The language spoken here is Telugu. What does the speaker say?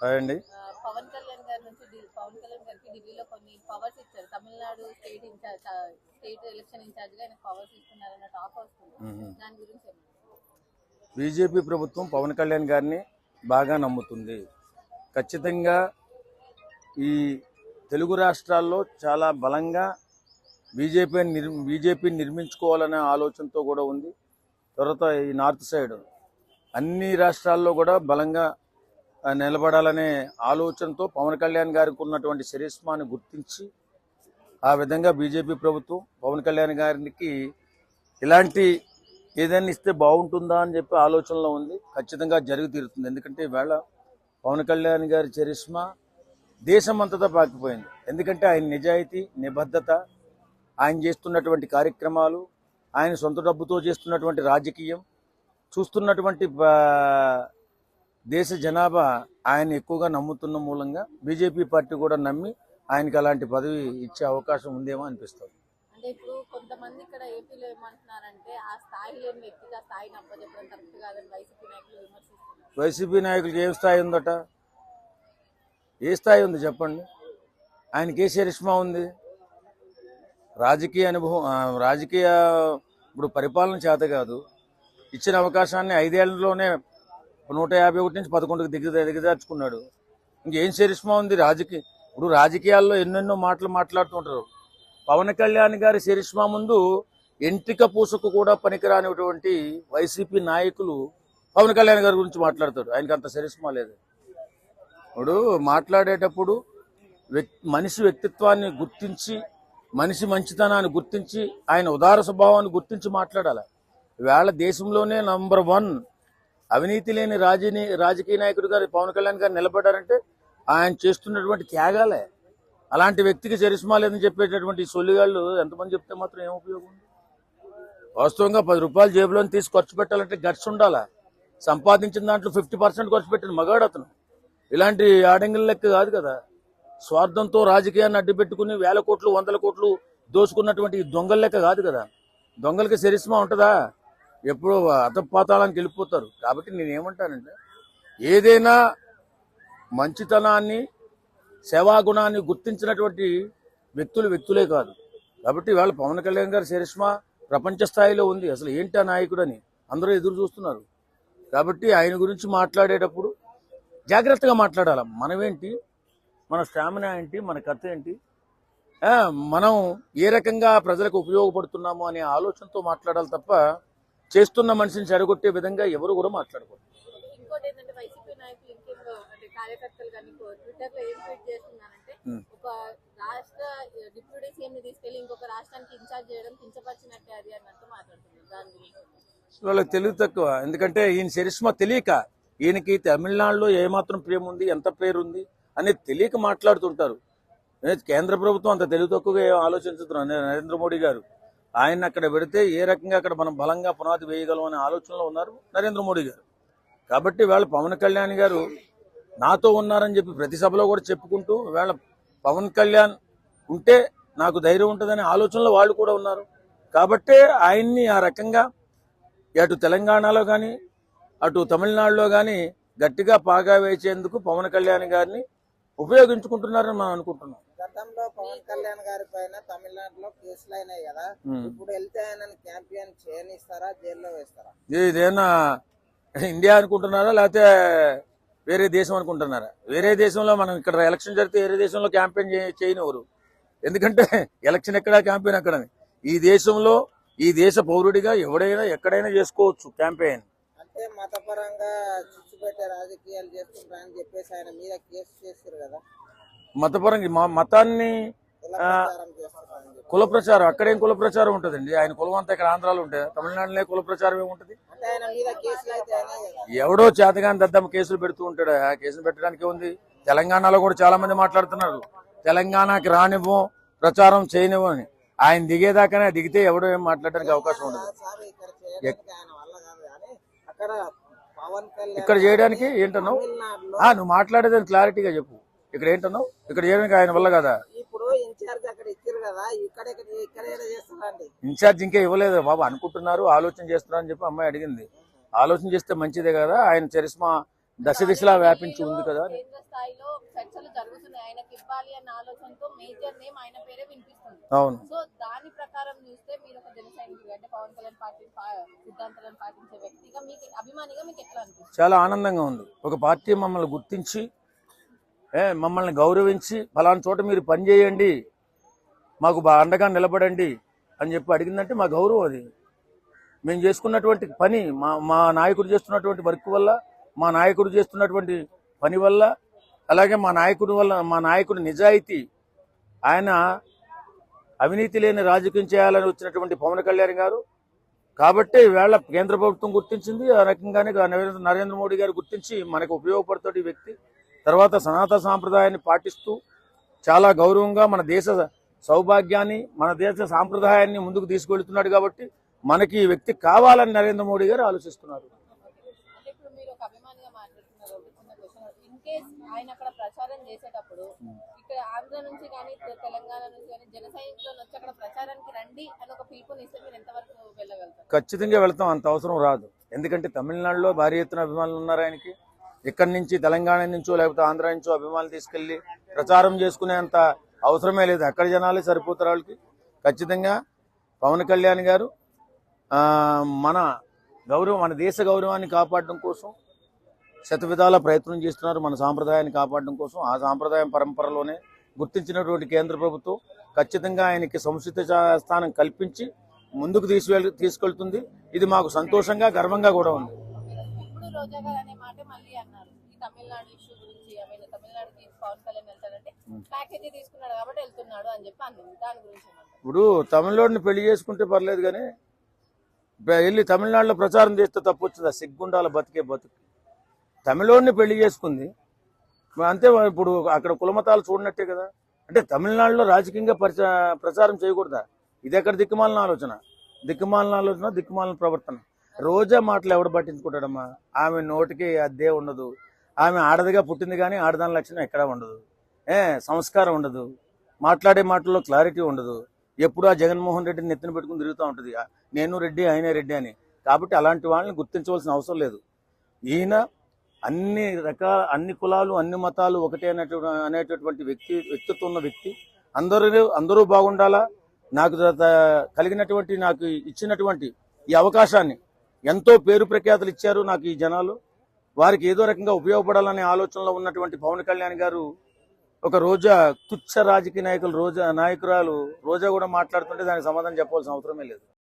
హాయ్ అండి. పవన్ కళ్యాణ్ గారి నుంచి పవన్ కళ్యాణ్ గారికి ఢిల్లీలో కొన్ని పవర్స్ ఇచ్చారు. Tamil Nadu state in charge, state election in charge గా ఆయన పవర్స్ ఇస్తున్నారన్న టాక్ వస్తుంది. దాని గురించి బీజేపీ ప్రభుత్వం పవన్ కళ్యాణ్ గారిని బాగా నమ్ముతుంది. ఖచ్చితంగా ఈ తెలుగు రాష్ట్రాల్లో చాలా బలంగా బీజేపీని నిర్మించుకోవాలనే ఆలోచనతో కూడా ఉంది. తర్వాత ఈ నార్త్ సైడ్ అన్ని రాష్ట్రాల్లో కూడా బలంగా నిలబడాలనే ఆలోచనతో పవన్ కళ్యాణ్ గారికి ఉన్నటువంటి చరిష్మాని గుర్తించి ఆ విధంగా బీజేపీ ప్రభుత్వం పవన్ కళ్యాణ్ గారికి ఇలాంటి ఏదైనా ఇస్తే బాగుంటుందా అని చెప్పి ఆలోచనలో ఉంది. ఖచ్చితంగా జరిగి తీరుతుంది. ఎందుకంటే ఈవేళ పవన్ కళ్యాణ్ గారి చరిష్మా దేశం అంతటా పాకిపోయింది. ఎందుకంటే ఆయన నిజాయితీ, నిబద్ధత, ఆయన చేస్తున్నటువంటి కార్యక్రమాలు, ఆయన సొంత డబ్బుతో చేస్తున్నటువంటి రాజకీయం చూస్తున్నటువంటి దేశ జనాభా ఆయన ఎక్కువగా నమ్ముతున్న మూలంగా బీజేపీ పార్టీ కూడా నమ్మి ఆయనకి అలాంటి పదవి ఇచ్చే అవకాశం ఉందేమో అనిపిస్తుంది. అంటే ఇప్పుడు కొంతమంది ఇక్కడ ఏపీలో ఏమంటున్నారంటే ఆ స్థాయి లేని వ్యక్తిగా స్థాయిని అప్పచెప్పడం కరెక్ట్ కాదని వైసీపీ నాయకులు విమర్శిస్తున్నారు. వైసీపీ నాయకులకి ఏం స్థాయి ఉందట? ఏ స్థాయి ఉంది చెప్పండి? ఆయనకి ఏ చరిష్మా ఉంది? రాజకీయ అనుభవం, రాజకీయ ఇప్పుడు పరిపాలన చేత కాదు. ఇచ్చిన అవకాశాన్ని 5 ఏళ్లలోనే 151 నుంచి 11కి దిగజార్చుకున్నాడు. ఇంకేం చరిష్మా ఉంది? ఇప్పుడు రాజకీయాల్లో ఎన్నెన్నో మాటలు మాట్లాడుతుంటారు. పవన్ కళ్యాణ్ గారి చరిష్మా ముందు ఎంట్రిక పూసకు కూడా పనికిరానిటువంటి వైసీపీ నాయకులు పవన్ కళ్యాణ్ గారి గురించి మాట్లాడతాడు. ఆయనకి అంత చరిష్మా లేదు. ఇప్పుడు మాట్లాడేటప్పుడు మనిషి వ్యక్తిత్వాన్ని గుర్తించి, మనిషి మంచితనాన్ని గుర్తించి, ఆయన ఉదార స్వభావాన్ని గుర్తించి మాట్లాడాలి. ఈవేళ దేశంలోనే నంబర్ 1 అవినీతి లేని రాజకీయ నాయకుడు గారు పవన్ కళ్యాణ్ గారు నిలబడ్డారంటే ఆయన చేస్తున్నటువంటి త్యాగాలే. అలాంటి వ్యక్తికి చరిష్మా లేదని చెప్పేటటువంటి సొల్లిగాళ్ళు ఎంతమంది చెప్తే మాత్రం ఏం ఉపయోగం? వాస్తవంగా 10 రూపాయలు జేబులోని తీసి ఖర్చు పెట్టాలంటే గట్స్ ఉండాలా. సంపాదించిన దాంట్లో 50% ఖర్చు పెట్టిన మగాడు అతను. ఇలాంటి ఆడంగిల లెక్క కాదు కదా. స్వార్థంతో రాజకీయాన్ని అడ్డుపెట్టుకుని 1000 కోట్లు 100 కోట్లు దోచుకున్నటువంటి దొంగల లెక్క కాదు కదా. దొంగలకి చరిష్మా ఉంటుందా? ఎప్పుడో అతపాతాళానికి వెళ్ళిపోతారు. కాబట్టి నేనేమంటానంటే ఏదైనా మంచితనాన్ని, సేవాగుణాన్ని గుర్తించినటువంటి వ్యక్తులే కాదు. కాబట్టి వాళ్ళ పవన్ కళ్యాణ్ గారి చరిష్మా ప్రపంచ స్థాయిలో ఉంది. అసలు ఏంటి ఆ నాయకుడని అందరూ ఎదురు చూస్తున్నారు. కాబట్టి ఆయన గురించి మాట్లాడేటప్పుడు జాగ్రత్తగా మాట్లాడాలి. మనమేంటి, మన స్టామినా ఏంటి, మన కథ ఏంటి, మనం ఏ రకంగా ప్రజలకు ఉపయోగపడుతున్నాము అనే ఆలోచనతో మాట్లాడాలి తప్ప చేస్తున్న మనిషిని చెడగొట్టే విధంగా ఎవరు కూడా మాట్లాడకూడదు. ఇంకోటి ఏంటంటే వైసీపీ నాయకులు ఇంకేందో అంటే కార్యకర్తలు కానీ ట్విట్టర్ లో ఏం ట్వీట్ చేస్తున్నారంటే ఒక రాష్ట్ర డిప్యూటీ సీఎం ని తీసుకెళ్లి ఇంకొక రాష్ట్రానికి ఇన్ఛార్జ్ చేయడం కించపరిచినట్టే అది అన్నట్టు మాట్లాడుతున్నారు. దాని గురించి వాళ్ళకి తెలివి తక్కువ. ఎందుకంటే ఈయన చరిష్మా తెలియక, ఈయనకి తమిళనాడులో ఏమాత్రం ప్రేమ ఉంది, ఎంత పేరు ఉంది అనేది తెలియక మాట్లాడుతుంటారు. కేంద్ర ప్రభుత్వం అంత తెలివి తక్కువగా ఆలోచించుతున్నారు. నరేంద్ర మోడీ గారు ఆయన అక్కడ పెడితే ఏ రకంగా అక్కడ మనం బలంగా పునాది వేయగలం అనే ఆలోచనలో ఉన్నారు నరేంద్ర మోడీ గారు. కాబట్టి వాళ్ళ పవన్ కళ్యాణ్ గారు నాతో ఉన్నారని చెప్పి ప్రతి సభలో కూడా చెప్పుకుంటూ వేళ పవన్ కళ్యాణ్ ఉంటే నాకు ధైర్యం ఉంటుందనే ఆలోచనలో వాళ్ళు కూడా ఉన్నారు. కాబట్టే ఆయన్ని ఆ రకంగా అటు తెలంగాణలో కానీ అటు తమిళనాడులో కానీ గట్టిగా పాగా వేసేందుకు పవన్ కళ్యాణ్ గారిని ఉపయోగించుకుంటున్నారని మనం అనుకుంటున్నాం. గతంలో పవన్ కళ్యాణ్ గారి పైన తమిళనాడులో కేసులు అయినాయి కదా, ఇప్పుడు వెళ్తే ఆయన క్యాంపెయిన్ చేయనిస్తారా, జైల్లో వేస్తారా? ఇదేనా ఇండియా అనుకుంటున్నారా లేకపోతే వేరే దేశం అనుకుంటున్నారా? వేరే దేశంలో మనం ఇక్కడ ఎలక్షన్ జరిగితే వేరే దేశంలో క్యాంపెయిన్ చేయనివ్వరు. ఎందుకంటే ఎలక్షన్ ఎక్కడ, క్యాంపెయిన్ అక్కడని. ఈ దేశంలో ఈ దేశ పౌరుడిగా ఎవడైనా ఎక్కడైనా చేసుకోవచ్చు క్యాంపెయిన్. అంటే మతపరంగా చిచ్చు పెట్టే రాజకీయాలు చేస్తుంటారని చెప్పేసి ఆయన మీద కేసు చేశారు కదా. మతపరంగా మతాన్ని కుల ప్రచారం, అక్కడేం కుల ప్రచారం ఉంటుందండి? ఆయన కులం అంతా ఇక్కడ ఆంధ్రాలో ఉంటుంది, తమిళనాడులో కుల ప్రచారం ఏముంటుంది? ఎవడో చేతగాని దద్దమ్మ కేసులు పెడుతూ ఉంటాడు. ఆ కేసులు పెట్టడానికి ఉంది. తెలంగాణలో కూడా చాలా మంది మాట్లాడుతున్నారు తెలంగాణకి రానివ్వం, ప్రచారం చేయనివ్వం అని. ఆయన దిగేదాకానే, దిగితే ఎవడో ఏం మాట్లాడడానికి అవకాశం ఉండదు. ఇక్కడ చేయడానికి ఏంటన్నావు? నువ్వు మాట్లాడేదాన్ని క్లారిటీగా చెప్పు. ఇక్కడ ఏంటన్నావు? ఇక్కడ చేయడానికి ఆయన వల్ల కదా. ఇన్ఛార్జ్ ఇంకా ఇవ్వలేదు బాబు, అనుకుంటున్నారు, ఆలోచన చేస్తున్నారు అని చెప్పి అమ్మాయి అడిగింది. ఆలోచన చేస్తే మంచిదే కదా. ఆయన చరిష్మా దశ దిశలా వ్యాపించి ఉంది కదా. కేంద్ర స్థాయిలో చర్చలు జరుగుతున్నాయి, ఆయనకి ఇవ్వాలి అన్న ఆలోచనతో మేజర్ నేమ్ ఆయన పేరే వినిపిస్తుంది. అవును. సో దాని ప్రకారం చూస్తే మీరు ఒక జన సైనికుడు అంటే పవన్ కళ్యాణ్ పార్టీ సిద్ధాంతాలను పాటించే వ్యక్తిగా మీకు అభిమానిగా మీకు ఎట్లా అనిపిస్తుంది? చాలా ఆనందంగా ఉంది. ఒక పార్టీ మమ్మల్ని గుర్తించి మమ్మల్ని గౌరవించి ఫలానా చోట మీరు పని చేయండి, మాకు అండగా నిలబడండి అని చెప్పి అడిగిందంటే మా గౌరవం అది. మేము చేసుకున్నటువంటి పని, మా నాయకుడు చేస్తున్నటువంటి వర్క్ వల్ల, మా నాయకుడు చేస్తున్నటువంటి పని వల్ల, అలాగే మా నాయకుడి నిజాయితీ, ఆయన అవినీతి లేని రాజకీయం చేయాలని వచ్చినటువంటి పవన్ కళ్యాణ్ గారు కాబట్టి ఈవేళ కేంద్ర ప్రభుత్వం గుర్తించింది. ఆ రకంగానే నరేంద్ర మోడీ గారు గుర్తించి మనకు ఉపయోగపడుతుంది ఈ వ్యక్తి. తర్వాత సనాతన సాంప్రదాయాన్ని పాటిస్తూ చాలా గౌరవంగా మన దేశ సౌభాగ్యాన్ని, మన దేశ సాంప్రదాయాన్ని ముందుకు తీసుకెళ్తున్నాడు కాబట్టి మనకి ఈ వ్యక్తి కావాలని నరేంద్ర మోడీ గారు ఆలోచిస్తున్నారు. అంటే ఇప్పుడు మీరు ఒక అభిమానిగా మాట్లాడుతున్నారు. చిన్న క్వశ్చన్, ఇన్ కేస్ ఆయన అక్కడ ప్రచారం చేసేటప్పుడు ఇక్కడ ఆంధ్ర నుంచి కానీ తెలంగాణ నుంచి కానీ జన సైనికులు వచ్చి అక్కడ ప్రచారానికి రండి అని ఒక పిలుపునిస్తే మీరు ఎంతవరకు వెళ్ళగలుగుతారు? ఖచ్చితంగా వెళ్తాం, అంత అవసరం రాదు. ఎందుకంటే తమిళనాడులో భారీ ఎత్తున అభిమానులు ఉన్నారు ఆయనకి. ఇక్కడి నుంచి తెలంగాణ నుంచో లేకపోతే ఆంధ్ర నుంచో అభిమానులు తీసుకెళ్లి ప్రచారం చేసుకునేంత అవసరమే లేదు. అక్కడ జనాలే సరిపోతారు వాళ్ళకి. ఖచ్చితంగా పవన్ కళ్యాణ్ గారు మన దేశ గౌరవాన్ని కాపాడడం కోసం శతవిధాల ప్రయత్నం చేస్తున్నారు. మన సాంప్రదాయాన్ని కాపాడడం కోసం ఆ సాంప్రదాయం పరంపరలోనే గుర్తించినటువంటి కేంద్ర ప్రభుత్వం ఖచ్చితంగా ఆయనకి సముచిత స్థానం కల్పించి ముందుకు తీసుకెళ్తుంది. ఇది మాకు సంతోషంగా గర్వంగా కూడా ఉంది. ఇప్పుడు రోజా గారు అనే మాట మళ్ళీ అన్నారు ఈ తమిళనాడు ఇష్యూ గురించి. తమిళనాడుకి పవన్ కళ్యాణ్ వెళ్తాడంటే ప్యాకేజీ తీసుకున్నాడు కాబట్టి వెళ్తున్నాడు అని చెప్పి అన్నది. దాని గురించి ఇప్పుడు తమిళనాడుని పెళ్లి చేసుకుంటే పర్లేదు కానీ వెళ్ళి తమిళనాడులో ప్రచారం చేస్తే తప్పు వచ్చింది. ఆ సిగ్గుండాల బతికే బతుకు. తమిళోడిని పెళ్లి చేసుకుంది అంతే. ఇప్పుడు అక్కడ కులమతాలు చూడనట్టే కదా. అంటే తమిళనాడులో రాజకీయంగా ప్రచారం చేయకూడదా? ఇది ఎక్కడ దిక్కుమాలిన ఆలోచన, దిక్కుమాలిన ప్రవర్తన. రోజా మాటలు ఎవడు పట్టించుకుంటాడమ్మా? ఆమె నోటికి అద్దే ఉండదు. ఆమె ఆడదిగా పుట్టింది కానీ ఆడదాని లక్షణం ఎక్కడా ఉండదు. సంస్కారం ఉండదు. మాట్లాడే మాటల్లో క్లారిటీ ఉండదు. ఎప్పుడు ఆ జగన్మోహన్ రెడ్డిని నెత్తిన పెట్టుకుని తిరుగుతూ ఉంటుంది, నేను రెడ్డి ఆయనే రెడ్డి అని. కాబట్టి అలాంటి వాళ్ళని గుర్తించవలసిన అవసరం లేదు. ఈయన అన్ని కులాలు అన్ని మతాలు ఒకటే అనేటటువంటి వ్యక్తిత్వం ఉన్న వ్యక్తి. అందరూ బాగుండాలా, నాకు ఇచ్చినటువంటి ఈ అవకాశాన్ని ఎంతో పేరు ప్రఖ్యాతులు ఇచ్చారు నాకు ఈ జనాలు. వారికి ఏదో రకంగా ఉపయోగపడాలనే ఆలోచనలో ఉన్నటువంటి పవన్ కళ్యాణ్ గారు ఒక రోజా తుచ్చ రాజకీయ నాయకురాలు రోజా కూడా మాట్లాడుతుంటే దానికి సమాధానం చెప్పాల్సిన అవసరమే లేదు.